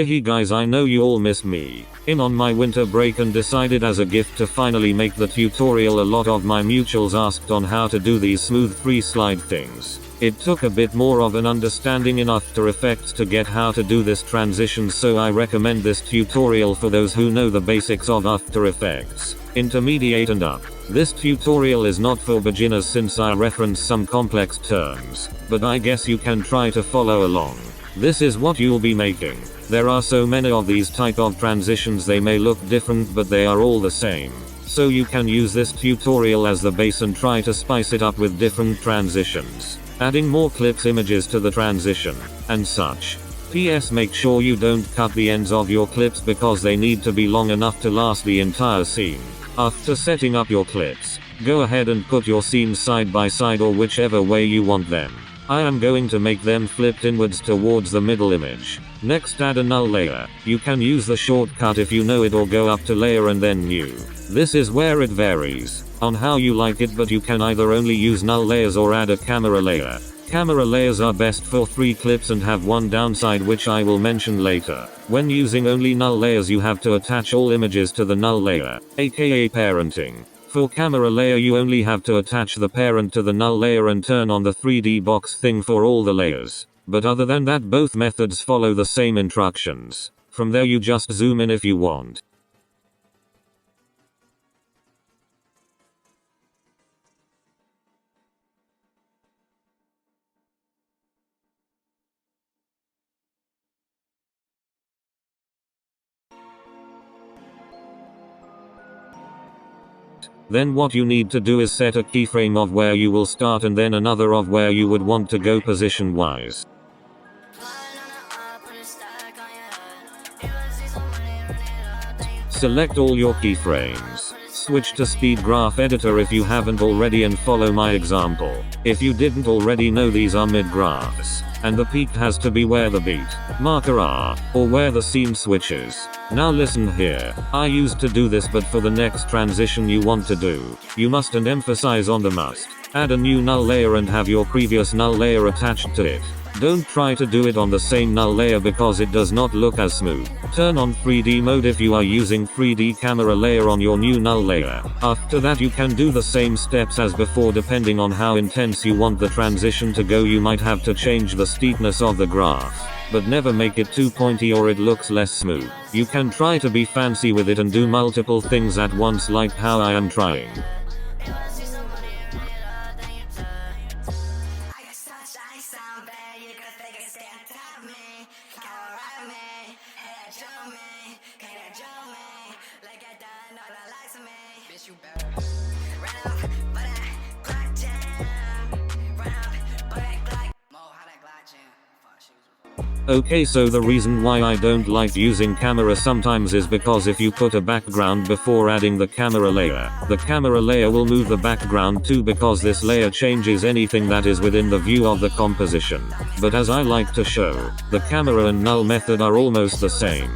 Hey guys, I know you all miss me. In on my winter break and decided as a gift to finally make the tutorial a lot of my mutuals asked on how to do these smooth free slide things. It took a bit more of an understanding in After Effects to get how to do this transition, so I recommend this tutorial for those who know the basics of After Effects, Intermediate and up. This tutorial is not for beginners since I reference some complex terms, but I guess you can try to follow along. This is what you'll be making. There are so many of these type of transitions, they may look different but they are all the same. So you can use this tutorial as the base and try to spice it up with different transitions, adding more clips, images to the transition, and such. PS, make sure you don't cut the ends of your clips because they need to be long enough to last the entire scene. After setting up your clips, go ahead and put your scenes side by side or whichever way you want them. I am going to make them flipped inwards towards the middle image. Next, add a null layer. You can use the shortcut if you know it or go up to layer and then new. This is where it varies on how you like it, but you can either only use null layers or add a camera layer. Camera layers are best for 3 clips and have one downside which I will mention later. When using only null layers you have to attach all images to the null layer, aka parenting. For camera layer you only have to attach the parent to the null layer and turn on the 3D box thing for all the layers. But other than that, both methods follow the same instructions. From there you just zoom in if you want. Then what you need to do is set a keyframe of where you will start and then another of where you would want to go position wise. Select all your keyframes. Switch to speed graph editor if you haven't already and follow my example. If you didn't already know, these are mid graphs, and the peak has to be where the beat marker are, or where the scene switches. Now listen here, I used to do this, but for the next transition you want to do, you must, and emphasize on the must, add a new null layer and have your previous null layer attached to it. Don't try to do it on the same null layer because it does not look as smooth. Turn on 3D mode if you are using 3D camera layer on your new null layer. After that you can do the same steps as before. Depending on how intense you want the transition to go, you might have to change the steepness of the graph, but never make it too pointy or it looks less smooth. You can try to be fancy with it and do multiple things at once like how I am trying. Okay, so the reason why I don't like using camera sometimes is because if you put a background before adding the camera layer will move the background too, because this layer changes anything that is within the view of the composition. But as I like to show, the camera and null method are almost the same.